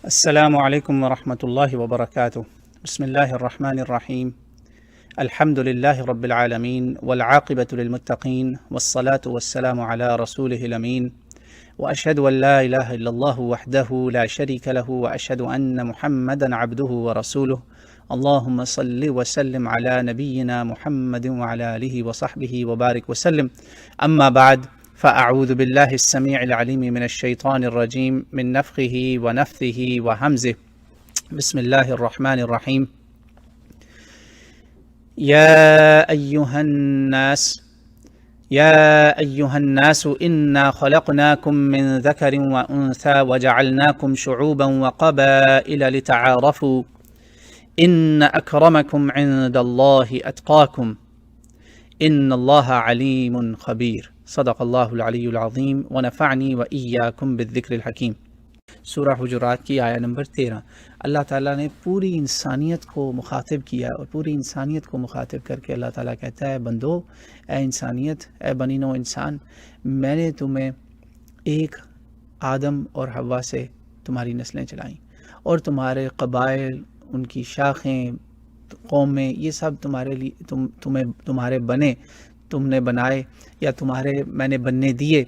السلام علیکم ورحمۃ اللہ وبرکاتہ۔ بسم اللہ الرحمن الرحیم۔ الحمد للہ رب العالمین والعاقبۃ للمتقین والصلاة والسلام علی رسولہ الامین واشہد ان لا الہ الا اللہ وحدہ لا شریک لہ واشہد ان محمدا عبدہ ورسولہ۔ اللہم صل وسلم علی نبینا محمد وعلی آلہ وصحبہ وبارک وسلم۔ اما بعد فأعوذ بالله السميع العليم من الشيطان الرجيم من نفخه ونفثه وهمزه بسم الله الرحمن الرحيم يا أيها الناس إنا خلقناكم من ذكر وأنثى وجعلناكم شعوبا وقبائل لتعارفوا إن أكرمكم عند الله أتقاكم إن الله عليم خبير۔ صدق اللہ العلی العظیم ونفعنی وإیاکم بالذکر الحکیم۔ سورہ حجرات کی آیہ نمبر 13۔ اللہ تعالیٰ نے پوری انسانیت کو مخاطب کیا اور پوری انسانیت کو مخاطب کر کے اللہ تعالیٰ کہتا ہے بندو، اے انسانیت، اے بنی نوع انسان، میں نے تمہیں ایک آدم اور حوا سے تمہاری نسلیں چلائیں اور تمہارے قبائل، ان کی شاخیں، قومیں، یہ سب تمہارے لیے تمہارے بنے، تم نے بنائے یا تمہارے میں نے بننے دیے،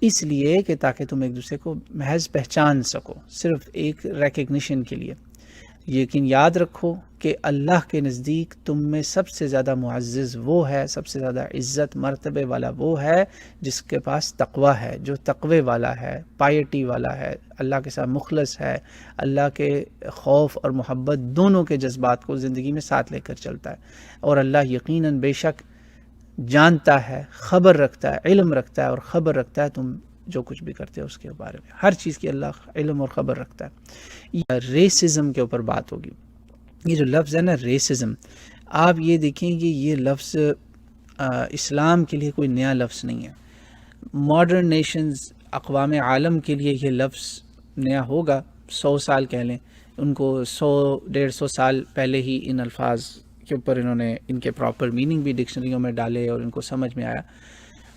اس لیے کہ تاکہ تم ایک دوسرے کو محض پہچان سکو، صرف ایک ریکگنیشن کے لیے۔ لیکن یاد رکھو کہ اللہ کے نزدیک تم میں سب سے زیادہ معزز وہ ہے، سب سے زیادہ عزت مرتبے والا وہ ہے جس کے پاس تقوی ہے، جو تقوی والا ہے، پائٹی والا ہے، اللہ کے ساتھ مخلص ہے، اللہ کے خوف اور محبت دونوں کے جذبات کو زندگی میں ساتھ لے کر چلتا ہے۔ اور اللہ یقیناً بے شک جانتا ہے، خبر رکھتا ہے، علم رکھتا ہے اور خبر رکھتا ہے تم جو کچھ بھی کرتے ہو اس کے بارے میں، ہر چیز کی اللہ علم اور خبر رکھتا ہے۔ ریسزم کے اوپر بات ہوگی۔ یہ جو لفظ ہے نا ریسزم، آپ یہ دیکھیں کہ یہ لفظ اسلام کے لیے کوئی نیا لفظ نہیں ہے۔ ماڈرن نیشنز، اقوام عالم کے لیے یہ لفظ نیا ہوگا، 100 سال کہہ لیں، ان کو 100-150 سال پہلے ہی ان الفاظ کے اوپر انہوں نے ان کے پراپر میننگ بھی ڈکشنریوں میں ڈالے اور ان کو سمجھ میں آیا۔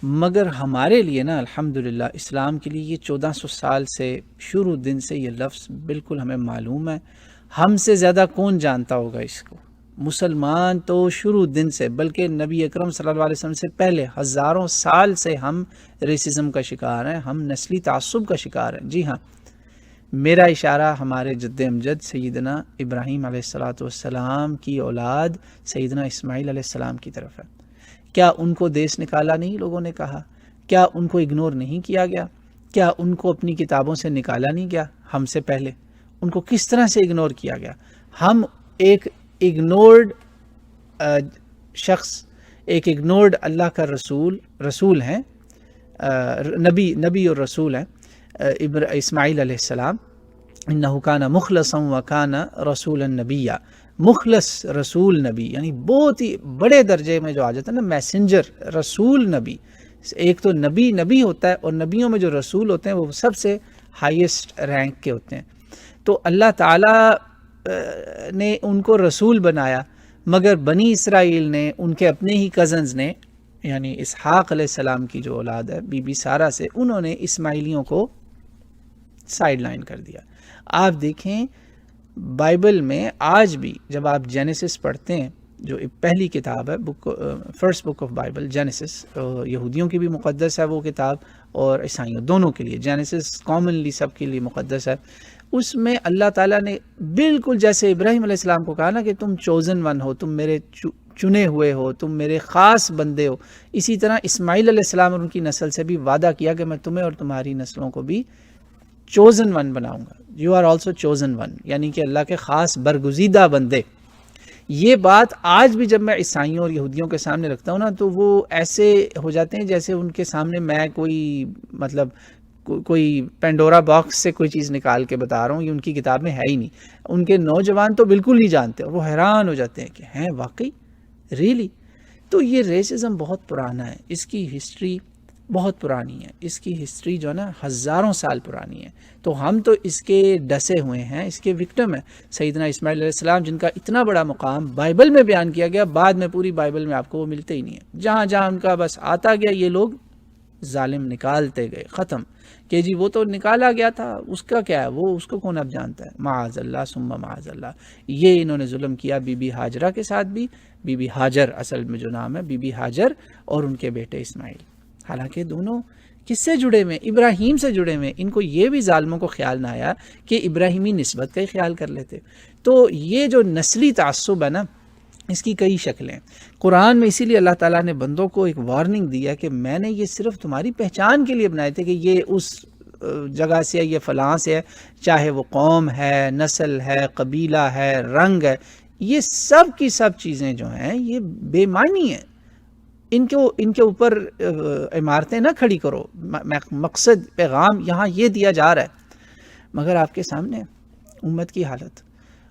مگر ہمارے لیے نا الحمدللہ اسلام کے لیے یہ 1400 سال سے شروع دن سے یہ لفظ بالکل ہمیں معلوم ہے۔ ہم سے زیادہ کون جانتا ہوگا اس کو؟ مسلمان تو شروع دن سے، بلکہ نبی اکرم صلی اللہ علیہ وسلم سے پہلے ہزاروں سال سے ہم ریسزم کا شکار ہیں، ہم نسلی تعصب کا شکار ہیں۔ جی ہاں، میرا اشارہ ہمارے جد امجد سیدنا ابراہیم علیہ السلام کی اولاد سیدنا اسماعیل علیہ السلام کی طرف ہے۔ کیا ان کو دیس نکالا نہیں لوگوں نے کہا؟ کیا ان کو اگنور نہیں کیا گیا؟ کیا ان کو اپنی کتابوں سے نکالا نہیں گیا؟ ہم سے پہلے ان کو کس طرح سے اگنور کیا گیا؟ ہم ایک اگنورڈ شخص، ایک اگنورڈ اللہ کا رسول ہیں، نبی اور رسول ہیں اسماعیل علیہ السلام۔ انہ کان مخلصا وکان رسولا نبیا، مخلص رسول نبی، یعنی بہت ہی بڑے درجے میں جو آ جاتا ہے نا، میسنجر، رسول نبی۔ ایک تو نبی ہوتا ہے، اور نبیوں میں جو رسول ہوتے ہیں وہ سب سے ہائیسٹ رینک کے ہوتے ہیں۔ تو اللہ تعالیٰ نے ان کو رسول بنایا، مگر بنی اسرائیل نے، ان کے اپنے ہی کزنز نے، یعنی اسحاق علیہ السلام کی جو اولاد ہے بی بی سارہ سے، انہوں نے اسماعیلیوں کو سائیڈ لائن کر دیا۔ آپ دیکھیں بائبل میں آج بھی جب آپ جینیسس پڑھتے ہیں، جو پہلی کتاب ہے، first book of Bible Genesis, یہودیوں کی بھی مقدس ہے وہ کتاب اور عیسائیوں دونوں کے لیے، جینیسس کامنلی سب کے لیے مقدس ہے۔ اس میں اللہ تعالیٰ نے بالکل جیسے ابراہیم علیہ السلام کو کہا نا کہ تم چوزن ون ہو، تم میرے چنے ہوئے ہو، تم میرے خاص بندے ہو، اسی طرح اسماعیل علیہ السلام اور ان کی نسل سے بھی وعدہ کیا کہ میں تمہیں اور تمہاری نسلوں کو بھی چوزن ون بناؤں گا۔ You are also chosen one, یعنی کہ اللہ کے خاص برگزیدہ بندے۔ یہ بات آج بھی جب میں عیسائیوں اور یہودیوں کے سامنے رکھتا ہوں نا، تو وہ ایسے ہو جاتے ہیں جیسے ان کے سامنے میں کوئی پینڈورا باکس سے کوئی چیز نکال کے بتا رہا ہوں، یہ ان کی کتاب میں ہے ہی نہیں۔ ان کے نوجوان تو بالکل نہیں جانتے، اور وہ حیران ہو جاتے ہیں کہ ہیں واقعی ریلی۔ تو یہ ریسزم بہت پرانا ہے، اس کی ہسٹری بہت پرانی ہے، اس کی ہسٹری جو ہے نا ہزاروں سال پرانی ہے۔ تو ہم تو اس کے ڈسے ہوئے ہیں، اس کے وکٹم ہیں۔ سیدنا اسماعیل علیہ السلام جن کا اتنا بڑا مقام بائبل میں بیان کیا گیا، بعد میں پوری بائبل میں آپ کو وہ ملتے ہی نہیں ہے۔ جہاں جہاں ان کا بس آتا گیا، یہ لوگ ظالم نکالتے گئے، ختم، کہ جی وہ تو نکالا گیا تھا، اس کا کیا ہے، وہ اس کو کون اب جانتا ہے. معاذ اللہ ثم معاذ اللہ. یہ انہوں نے ظلم کیا بی بی ہاجرہ کے ساتھ بھی، بی بی ہاجر اصل میں جو نام ہے، بی بی ہاجر اور ان کے بیٹے اسماعیل. حالانکہ دونوں کس سے جڑے ہوئے، ابراہیم سے جڑے ہوئے. ان کو یہ بھی ظالموں کو خیال نہ آیا کہ ابراہیمی نسبت کا ہی خیال کر لیتے. تو یہ جو نسلی تعصب ہے نا، اس کی کئی شکلیں قرآن میں. اسی لیے اللہ تعالیٰ نے بندوں کو ایک وارننگ دیا کہ میں نے یہ صرف تمہاری پہچان کے لیے بنائے تھے کہ یہ اس جگہ سے ہے، یہ فلاں سے ہے، چاہے وہ قوم ہے، نسل ہے، قبیلہ ہے، رنگ ہے. یہ سب کی سب چیزیں جو ہیں یہ بے معنی ہیں. ان کے اوپر عمارتیں نہ کھڑی کرو. مقصد پیغام یہاں یہ دیا جا رہا ہے، مگر آپ کے سامنے امت کی حالت.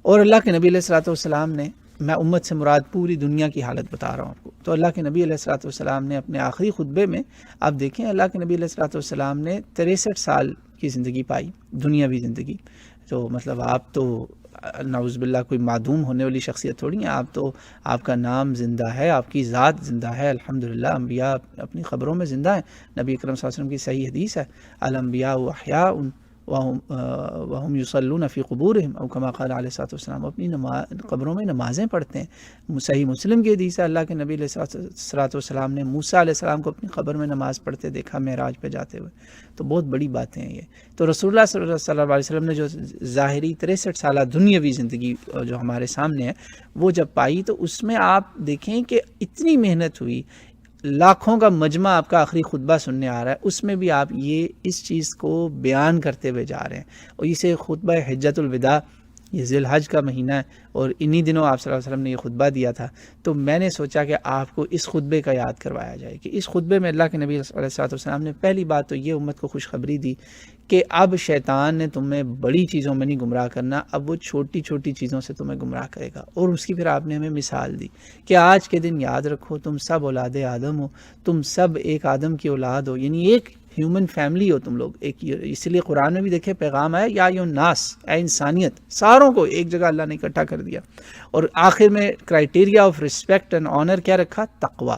اور اللہ کے نبی علیہ الصلوۃ والسلام نے، میں امت سے مراد پوری دنیا کی حالت بتا رہا ہوں آپ کو. تو اللہ کے نبی علیہ الصلوۃ والسلام نے اپنے آخری خطبے میں، آپ دیکھیں اللہ کے نبی علیہ الصلوۃ والسلام نے 63 سال کی زندگی پائی، دنیاوی زندگی. تو مطلب آپ تو نعوذ باللہ کوئی معدوم ہونے والی شخصیت تھوڑی ہیں. آپ تو، آپ کا نام زندہ ہے، آپ کی ذات زندہ ہے الحمدللہ. انبیاء اپنی قبروں میں زندہ ہیں. نبی اکرم صلی اللہ علیہ وسلم کی صحیح حدیث ہے، الانبیاء احیاء وہم یصلون فی قبورہم، او کما قال علیہ الصلوۃ والسلام. اپنی قبروں میں نمازیں پڑھتے ہیں. صحیح مسلم کی حدیث ہے، اللہ کے نبی علیہ الصلوۃ والسلام نے موسیٰ علیہ السلام کو اپنی قبر میں نماز پڑھتے دیکھا معراج پہ جاتے ہوئے. تو بہت بڑی باتیں ہیں یہ. تو رسول اللہ صلی اللہ علیہ وسلم نے جو ظاہری 63 سالہ دنیاوی زندگی جو ہمارے سامنے ہے وہ جب پائی، تو اس میں آپ دیکھیں کہ اتنی محنت ہوئی، لاکھوں کا مجمع آپ کا آخری خطبہ سننے آ رہا ہے، اس میں بھی آپ یہ اس چیز کو بیان کرتے ہوئے جا رہے ہیں. اور اسے خطبہ حجۃ الوداع، یہ ذی الحج کا مہینہ ہے اور انہی دنوں آپ صلی اللہ علیہ وسلم نے یہ خطبہ دیا تھا. تو میں نے سوچا کہ آپ کو اس خطبے کا یاد کروایا جائے کہ اس خطبے میں اللہ کے نبی علیہ السلام نے پہلی بات تو یہ امت کو خوشخبری دی کہ اب شیطان نے تمہیں بڑی چیزوں میں نہیں گمراہ کرنا، اب وہ چھوٹی چھوٹی چیزوں سے تمہیں گمراہ کرے گا. اور اس کی پھر آپ نے ہمیں مثال دی کہ آج کے دن یاد رکھو تم سب اولاد آدم ہو، تم سب ایک آدم کی اولاد ہو، یعنی ایک ہیومن فیملی ہو تم لوگ ایک. اس لیے قرآن میں بھی دیکھیں پیغام ہے، یا ایھا الناس، اے انسانیت، ساروں کو ایک جگہ اللہ نے اکٹھا کر دیا. اور آخر میں criteria of respect and honour کیا رکھا؟ تقوی،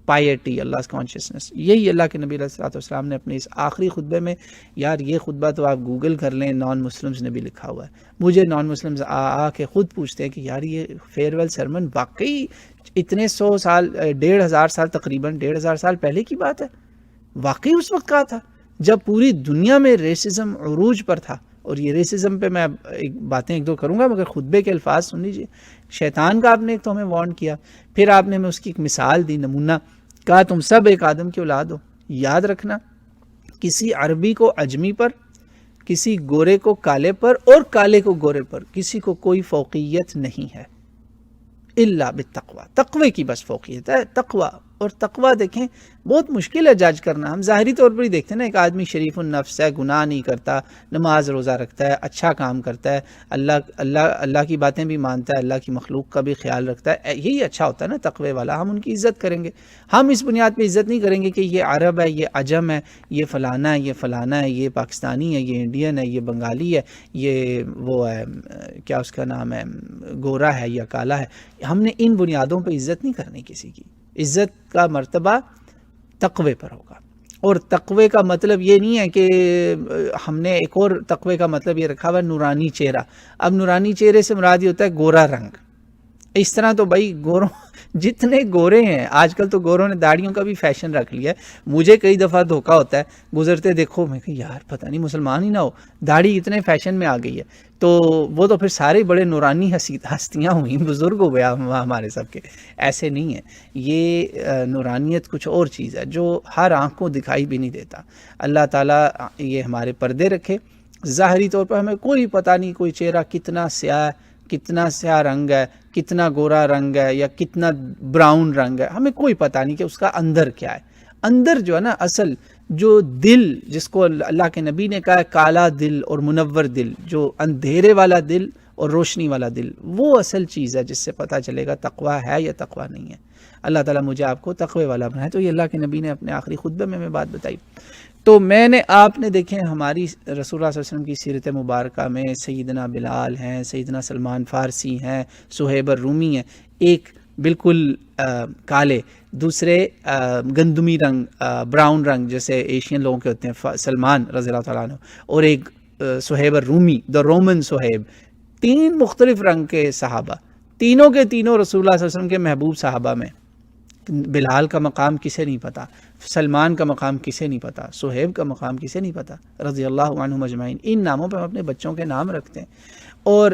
پائیٹی، اللہ کانشیسنس. یہی اللہ کے نبی علیہ السلام نے اپنے اس آخری خطبے میں، یار یہ خطبہ تو آپ گوگل کر لیں، نان مسلمز نے بھی لکھا ہوا ہے. مجھے نان مسلمز آ کے خود پوچھتے ہیں کہ یار یہ فیئر ویل سرمن واقعی اتنے 100 سال، 1500 سال، تقریباً 1500 سال پہلے کی بات ہے؟ واقعی اس وقت کہا تھا جب پوری دنیا میں ریسزم عروج پر تھا. اور یہ ریسزم پہ میں باتیں ایک دو کروں گا، مگر خطبے کے الفاظ سن لیجیے. شیطان کا آپ نے ایک تو ہمیں وارن کیا، پھر آپ نے ہمیں اس کی ایک مثال دی، نمونہ کہا تم سب ایک آدم کی اولاد ہو. یاد رکھنا کسی عربی کو عجمی پر، کسی گورے کو کالے پر اور کالے کو گورے پر کسی کو کوئی فوقیت نہیں ہے الا بالتقوی. تقوی کی بس فوقیت ہے، تقوی. اور تقوی دیکھیں بہت مشکل ہے جج کرنا. ہم ظاہری طور پر ہی دیکھتے ہیں نا، ایک آدمی شریف النفس ہے، گناہ نہیں کرتا، نماز روزہ رکھتا ہے، اچھا کام کرتا ہے، اللہ کی باتیں بھی مانتا ہے، اللہ کی مخلوق کا بھی خیال رکھتا ہے. یہی اچھا ہوتا ہے نا تقوی والا. ہم ان کی عزت کریں گے. ہم اس بنیاد پہ عزت نہیں کریں گے کہ یہ عرب ہے، یہ عجم ہے، یہ فلانا ہے، یہ فلانا ہے، یہ پاکستانی ہے، یہ انڈین ہے، یہ بنگالی ہے، یہ وہ ہے کیا اس کا نام ہے، گورا ہے یا کالا ہے. ہم نے ان بنیادوں پہ عزت نہیں کرنی کسی کی. عزت کا مرتبہ تقوی پر ہوگا. اور تقوی کا مطلب یہ نہیں ہے کہ ہم نے ایک اور تقوی کا مطلب یہ رکھا ہوا نورانی چہرہ. اب نورانی چہرے سے مراد یہ ہوتا ہے گورا رنگ. اس طرح تو بھائی گوروں جتنے گورے ہیں آج کل، تو گوروں نے داڑھیوں کا بھی فیشن رکھ لیا ہے. مجھے کئی دفعہ دھوکا ہوتا ہے، گزرتے دیکھو میں کہ یار پتہ نہیں مسلمان ہی نہ ہو، داڑھی اتنے فیشن میں آ گئی ہے. تو وہ تو پھر سارے بڑے نورانی ہستیاں ہوئیں، بزرگ ہو گیا ہمارے سب کے. ایسے نہیں ہے. یہ نورانیت کچھ اور چیز ہے جو ہر آنکھ کو دکھائی بھی نہیں دیتا. اللہ تعالیٰ یہ ہمارے پردے رکھے. ظاہری طور پر ہمیں کوئی پتہ نہیں کوئی چہرہ کتنا سیاہ رنگ ہے، کتنا گورا رنگ ہے یا کتنا براؤن رنگ ہے، ہمیں کوئی پتہ نہیں کہ اس کا اندر کیا ہے. اندر جو ہے نا اصل جو دل، جس کو اللہ کے نبی نے کہا ہے کالا دل اور منور دل، جو اندھیرے والا دل اور روشنی والا دل، وہ اصل چیز ہے جس سے پتہ چلے گا تقوی ہے یا تقوی نہیں ہے. اللہ تعالیٰ مجھے آپ کو تقوی والا بنائے. تو یہ اللہ کے نبی نے اپنے آخری خطبے میں بات بتائی. تو آپ نے دیکھیں ہماری رسول اللہ صلی اللہ علیہ وسلم کی سیرت مبارکہ میں سیدنا بلال ہیں، سیدنا سلمان فارسی ہیں، صہیب الرومی ہیں. ایک بالکل کالے، دوسرے گندمی رنگ، براؤن رنگ جیسے ایشین لوگوں کے ہوتے ہیں، سلمان رضی اللہ تعالیٰ عنہ، اور ایک صہیب الرومی، دا رومن صہیب، 3 مختلف رنگ کے صحابہ، تینوں کے تینوں رسول اللہ صلی اللہ علیہ وسلم کے محبوب صحابہ میں۔ بلال کا مقام کسے نہیں پتا، سلمان کا مقام کسے نہیں پتا، صہیب کا مقام کسے نہیں پتا، رضی اللہ عنہم اجمعین۔ ان ناموں پہ ہم اپنے بچوں کے نام رکھتے ہیں، اور